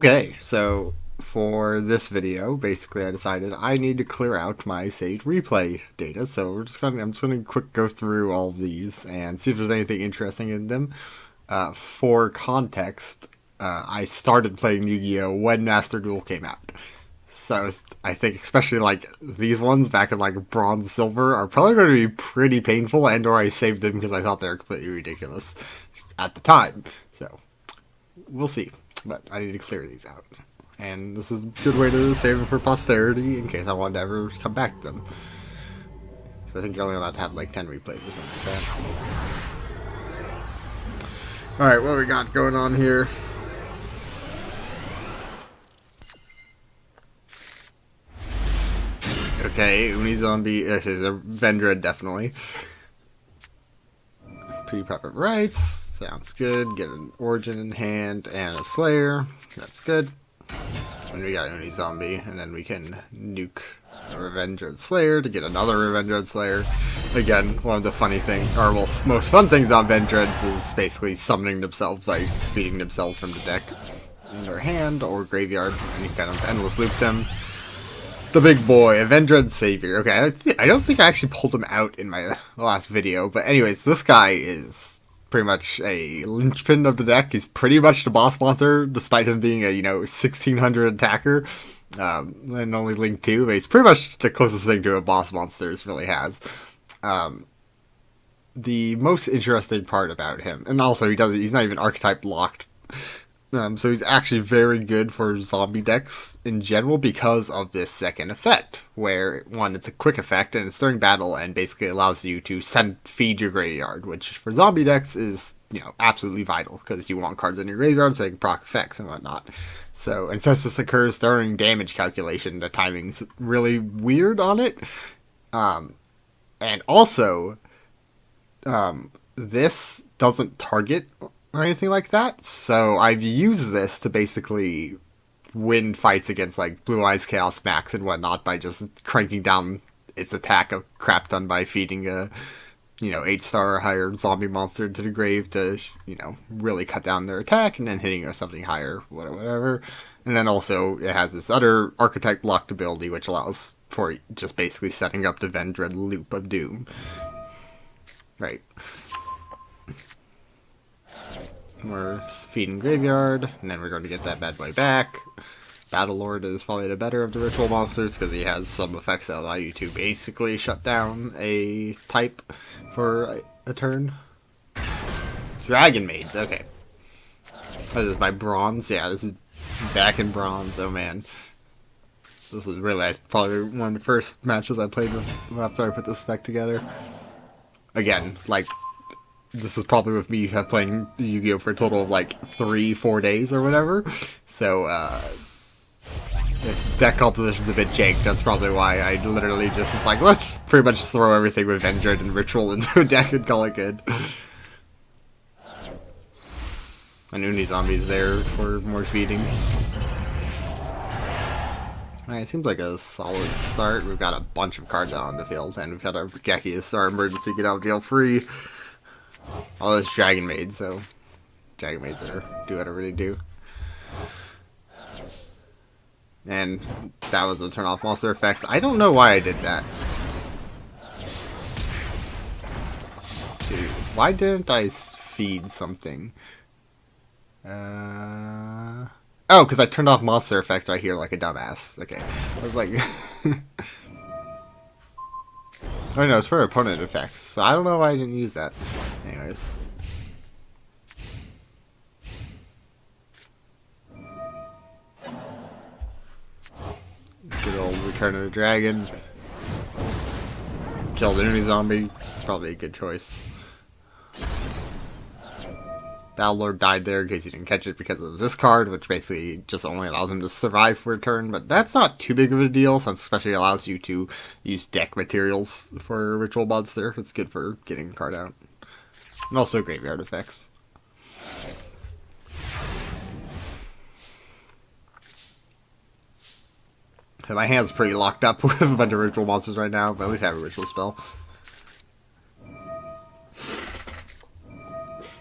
Okay, so for this video, basically I decided I need to clear out my saved replay data. So I'm just gonna quick go through all of these and see if there's anything interesting in them. For context, I started playing Yu-Gi-Oh when MasterDuel came out. So I think especially like these ones back in like bronze silver are probably going to be pretty painful, and or I saved them because I thought they were completely ridiculous at the time. So we'll see. But I need to clear these out. And this is a good way to save them for posterity in case I want to ever come back to them. So I think you're only allowed to have like 10 replays or something like that. Alright, what we got going on here? Okay, Unizombie, this is a Vendread definitely. Pre-proper rights, sounds good. Get an Origin in hand and a Slayer, that's good. And we got Unizombie, and then we can nuke a Revenged Slayer to get another Revenged Slayer. Again, one of the funny things, or well, most fun things about Vendreads is basically summoning themselves by feeding themselves from the deck in their hand or graveyard, and you kind of endless loop them. The big boy, Avenged Savior. Okay, I don't think I actually pulled him out in my last video, but anyways, this guy is pretty much a linchpin of the deck. He's pretty much the boss monster, despite him being a 1600 attacker, and only Link 2, but he's pretty much the closest thing to a boss monster really has. The most interesting part about him, and also he's not even archetype locked. So he's actually very good for zombie decks in general because of this second effect, where, one, it's a quick effect and it's during battle and basically allows you to feed your graveyard, which for zombie decks is, absolutely vital because you want cards in your graveyard so they can proc effects and whatnot. So, and since this occurs during damage calculation, the timing's really weird on it. And also, this doesn't target or anything like that, so I've used this to basically win fights against like Blue Eyes Chaos Max and whatnot by just cranking down its attack of crap done by feeding a 8-star or higher zombie monster into the grave to really cut down their attack, and then hitting or something higher, whatever. And then also it has this other archetype locked ability which allows for just basically setting up the Vendread loop of doom. Right. We're feeding graveyard, and then we're going to get that bad boy back. Battlelord is probably the better of the ritual monsters because he has some effects that allow you to basically shut down a type for a turn. Dragonmaids, okay. Oh, this is by bronze? Yeah, this is back in bronze. Oh man. This was really probably one of the first matches I played with after I put this deck together. Again, like, this is probably with me playing Yu-Gi-Oh! For a total of like 3-4 days or whatever. So, if deck composition's a bit jank, that's probably why I literally just was like, let's pretty much throw everything with Vendread and Ritual into a deck and call it good. And Unizombie's there for more feeding. Alright, it seems like a solid start. We've got a bunch of cards out on the field, and we've got our Gekius, our emergency get out deal free. All this Dragon Maid, so Dragon Maids better do whatever they do. And that was the turn off monster effects. I don't know why I did that. Dude, why didn't I feed something? Oh, because I turned off monster effects right here like a dumbass. Okay. I was like... Oh no, it's for opponent effects. So I don't know why I didn't use that. Anyways. Good old Return of the Dragon. Kill the Unizombie. It's probably a good choice. Battlelord died there in case he didn't catch it because of this card, which basically just only allows him to survive for a turn, but that's not too big of a deal, since it especially allows you to use deck materials for a ritual monster. It's good for getting a card out. And also graveyard effects. And my hand's pretty locked up with a bunch of ritual monsters right now, but at least I have a ritual spell.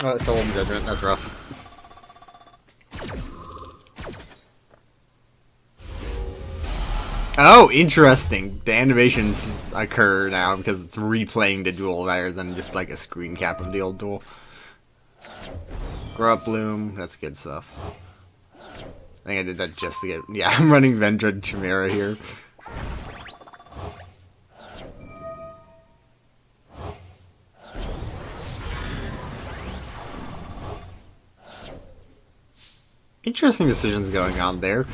Oh, it's Solemn Judgment, that's rough. Oh, interesting. The animations occur now because it's replaying the duel rather than just like a screen cap of the old duel. Grow up, Bloom. That's good stuff. I think I did that just to get... Yeah, I'm running Vendred Chimera here. Interesting decisions going on there.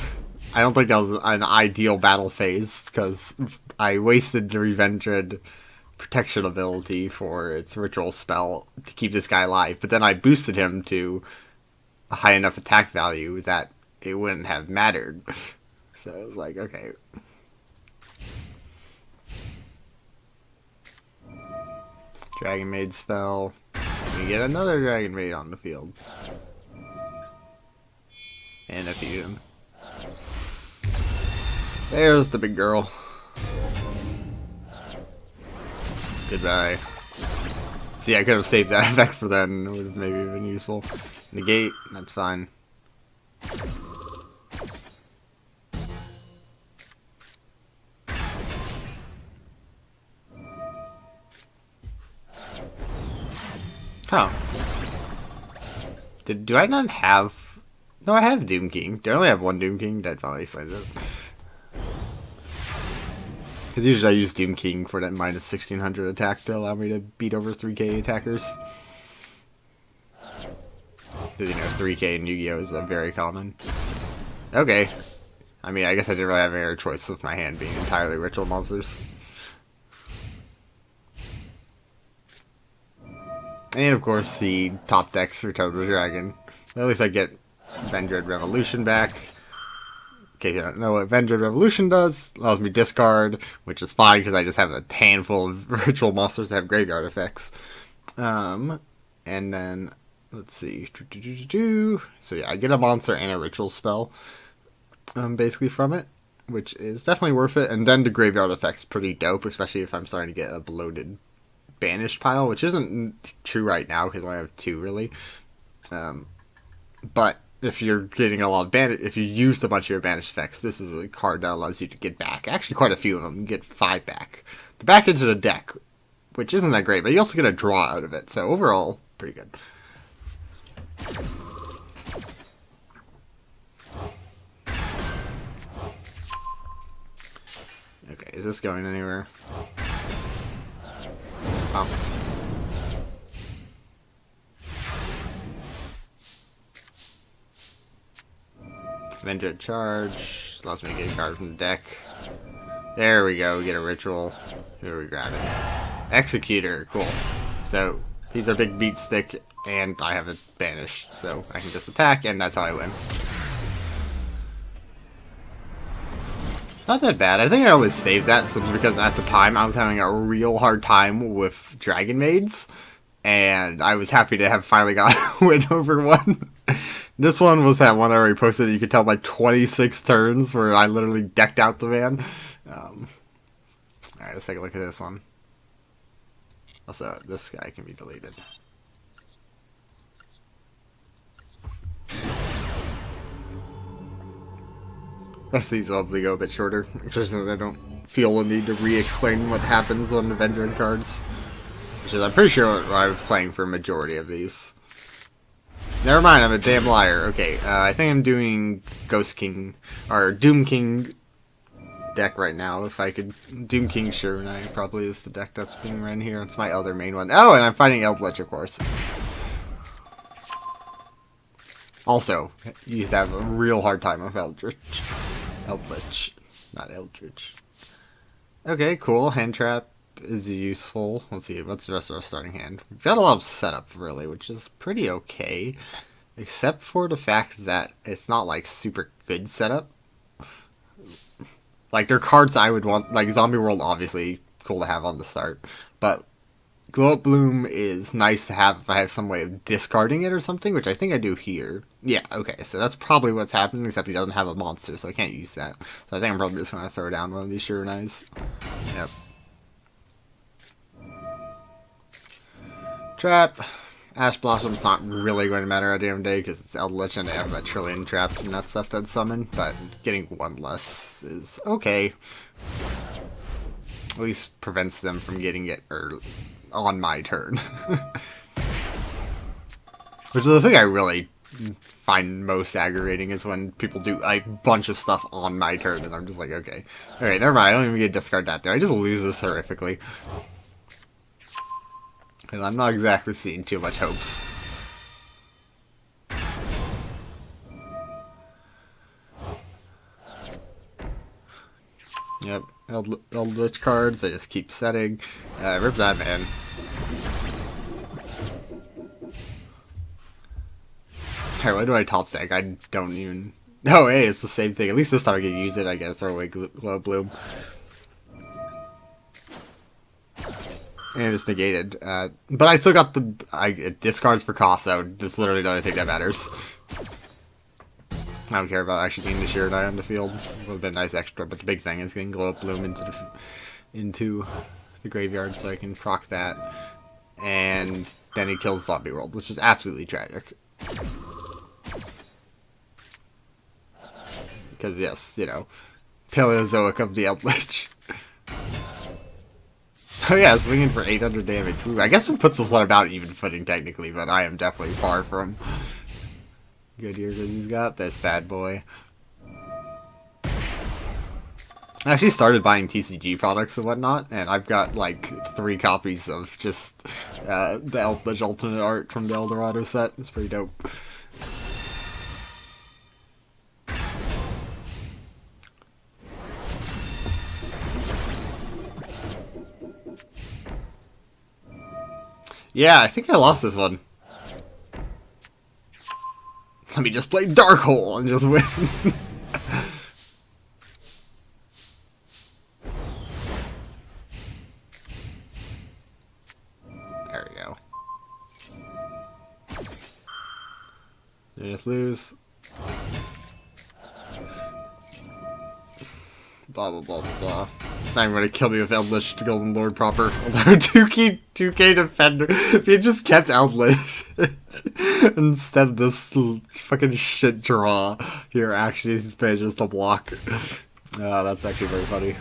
I don't think that was an ideal battle phase, because I wasted the Revendred protection ability for its ritual spell to keep this guy alive, but then I boosted him to a high enough attack value that it wouldn't have mattered. So I was like, okay. Dragon Maid spell. We get another Dragon Maid on the field. And a fusion. There's the big girl. Goodbye. See, I could have saved that effect for then. It would have maybe been useful. Negate, that's fine. Huh. Do I not have... No, I have Doom King. Do I only have one Doom King? That probably explains it. Because usually I use Doom King for that minus 1600 attack to allow me to beat over 3k attackers. Because, you know, 3k in Yu-Gi-Oh! Is very common. Okay. I mean, I guess I didn't really have any other choice with my hand being entirely ritual monsters. And, of course, the top decks Return of the Dragon. At least I get Vendred Revolution back. In case you don't know what Vendred Revolution does, allows me discard, which is fine because I just have a handful of ritual monsters that have graveyard effects. And then, let's see. So yeah, I get a monster and a ritual spell, basically from it, which is definitely worth it. And then the graveyard effect's pretty dope, especially if I'm starting to get a bloated banished pile, which isn't true right now because I only have 2 really. But if you're getting a lot of if you used a bunch of your banished effects, this is a card that allows you to get back. Actually, quite a few of them. You get 5 back. To back into the deck, which isn't that great, but you also get a draw out of it. So overall, pretty good. Okay, is this going anywhere? Oh. Vendred charge. Allows me to get a card from the deck. There we go. We get a ritual. Here we grab it. Executor. Cool. So, he's a big beat stick, and I have it banished. So, I can just attack, and that's how I win. Not that bad. I think I only saved that simply because at the time I was having a real hard time with dragon maids, and I was happy to have finally got a win over one. This one was that one I already posted. You could tell by 26 turns where I literally decked out the man. Alright, let's take a look at this one. Also, this guy can be deleted. Rest of these will probably go a bit shorter, just so that I don't feel the need to re-explain what happens on the Vendred cards. Which is, I'm pretty sure, what I was playing for a majority of these. Never mind, I'm a damn liar. Okay, I think I'm doing Ghost King, or Doom King deck right now. If I could... Doom King Sure Knight probably is the deck that's being run here. It's my other main one. Oh, and I'm fighting Eldlich, of course. Also, you used to have a real hard time with Eldritch. Eldlich, not Eldritch. Okay, cool. Hand Trap is useful. Let's see, what's the rest of our starting hand? We've got a lot of setup, really, which is pretty okay. Except for the fact that it's not, like, super good setup. Like, they're cards I would want, like, Zombie World, obviously, cool to have on the start. But Glow Up Bloom is nice to have if I have some way of discarding it or something, which I think I do here. Yeah, okay, so that's probably what's happening, except he doesn't have a monster, so I can't use that. So I think I'm probably just going to throw down one of these Sure Knights. Yep. Trap. Ash Blossom's not really going to matter at the end of the day because it's Eldlich and they have a trillion traps and that stuff to summon, but getting one less is okay. At least prevents them from getting it on my turn. Which is the thing I really find most aggravating is when people do a bunch of stuff on my turn and I'm just like, okay. Alright, never mind, I don't even get to discard that there. I just lose this horrifically. Because I'm not exactly seeing too much hopes. Yep, Eldlich cards, they just keep setting. Rip that man. Alright, what do I top deck? I don't even... Oh, hey, it's the same thing. At least this time I can use it, I guess. Throw away Glow Bloom. And it's negated. But I still got the... it discards for cost, so that's literally the only thing that matters. I don't care about actually getting the Sheer Die on the field. It would have been nice extra, but the big thing is getting Glow Bloom into the graveyard so I can proc that. And then he kills Zombie World, which is absolutely tragic. Because, yes, you know, Paleozoic of the Eldlich. Oh yeah, swinging for 800 damage. Ooh, I guess it puts us on about even footing technically, but I am definitely far from good here because he's got this bad boy. I actually started buying TCG products and whatnot, and I've got like 3 copies of just the Eldlich alternate art from the Eldorado set. It's pretty dope. Yeah, I think I lost this one. Let me just play Dark Hole and just win. There we go. You just lose. Blah blah blah blah blah. Not even gonna kill me with Eldlich, the Golden Lord proper. Although 2K Defender. If he just kept Eldlich instead of this fucking shit draw here, actually he's just to block. That's actually very funny.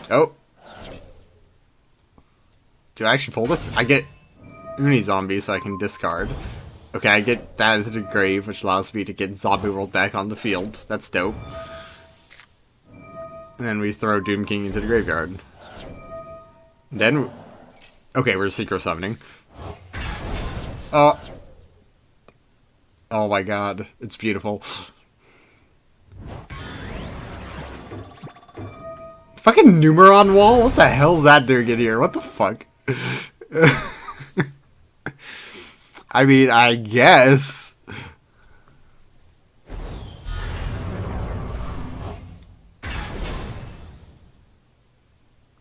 Oh. Do I actually pull this? I get Uni Zombie so I can discard. Okay, I get that into the grave, which allows me to get Zombie World back on the field. That's dope. And then we throw Doom King into the graveyard. Then... Okay, we're synchro summoning. Oh my god, it's beautiful. Fucking Numeron wall? What the hell is that doing in here? What the fuck? I mean, I guess.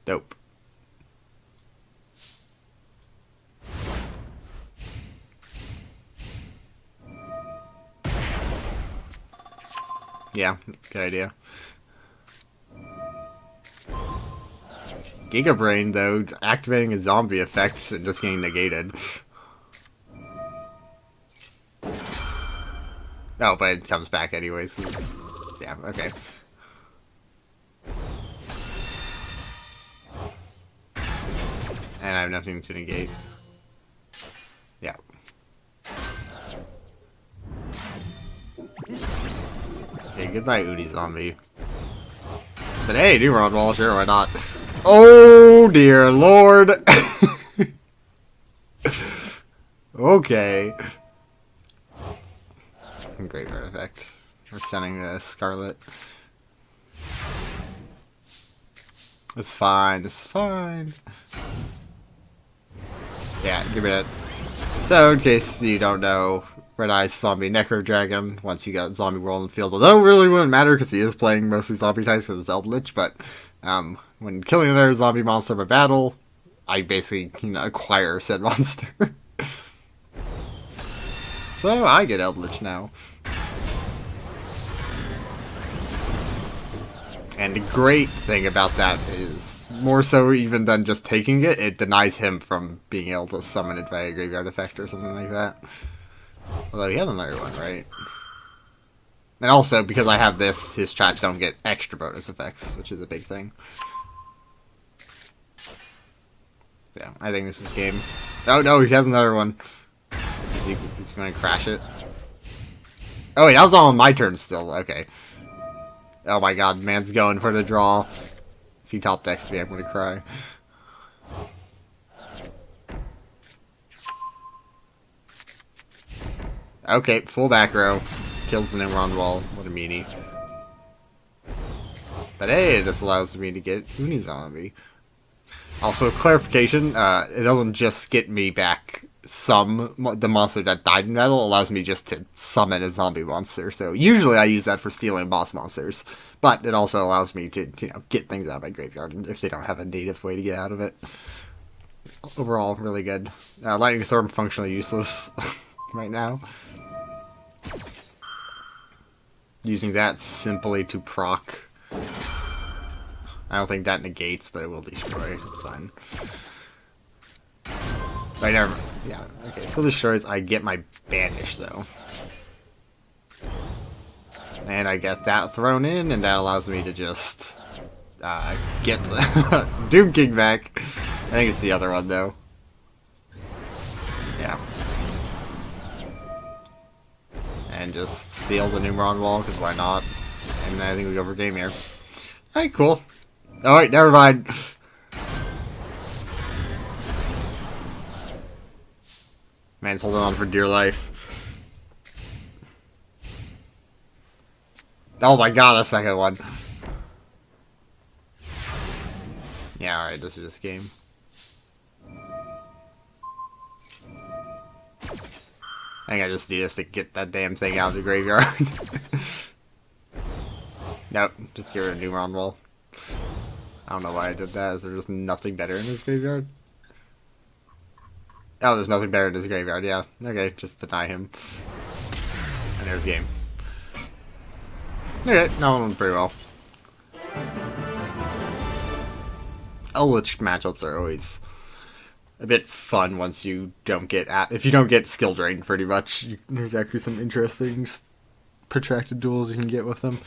Dope. Yeah, good idea. Giga Brain, though, activating a zombie effect and just getting negated. Oh, but it comes back anyways. Yeah, okay. And I have nothing to negate. Yeah. Okay, goodbye, Udi Zombie. But hey, Numeron Wall, sure, why not? Oh, dear lord! Okay. Great artifact. We're sending a Scarlet. It's fine, it's fine. Yeah, give me that. So, in case you don't know, Red Eyes Zombie Necro Dragon, once you got Zombie World in the field, although it really wouldn't matter because he is playing mostly zombie types because it's Eldlich, but when killing another zombie monster by battle, I basically, acquire said monster. So, I get Eldlich now. And the great thing about that is more so even than just taking it, it denies him from being able to summon it by a graveyard effect or something like that. Although he has another one, right? And also, because I have this, his traps don't get extra bonus effects, which is a big thing. Yeah, I think this is game. Oh no, he has another one. He's going to crash it. Oh wait, that was all on my turn still. Okay. Oh my god, man's going for the draw. If he top decks me, I'm going to cry. Okay, full back row. Kills the Nimrod wall. What a meanie. But hey, it just allows me to get Unizombie. Also, clarification, it doesn't just get me back the monster that died in battle, allows me just to summon a zombie monster. So usually I use that for stealing boss monsters. But it also allows me to, get things out of my graveyard if they don't have a native way to get out of it. Overall, really good. Lightning Storm, functionally useless right now. Using that simply to proc. I don't think that negates, but it will destroy. It's fine. Right, never mind. Yeah, okay. Full destroys, I get my banish, though. And I get that thrown in, and that allows me to just get Doom King back. I think it's the other one, though. Yeah. And just steal the Nimrod wall, because why not? And I think we go for game here. Alright, cool. Alright, never mind. Man's holding on for dear life. Oh my god, a second one. Yeah, alright, this is just game. I think I just need this to get that damn thing out of the graveyard. Nope, just get rid of Nimrod wall. I don't know why I did that. Is there just nothing better in his graveyard? Oh, there's nothing better in his graveyard, yeah. Okay, just deny him. And there's game. Okay, that one went pretty well. Eldlich matchups are always a bit fun once you don't get if you don't get skill drained, pretty much. There's actually some interesting protracted duels you can get with them.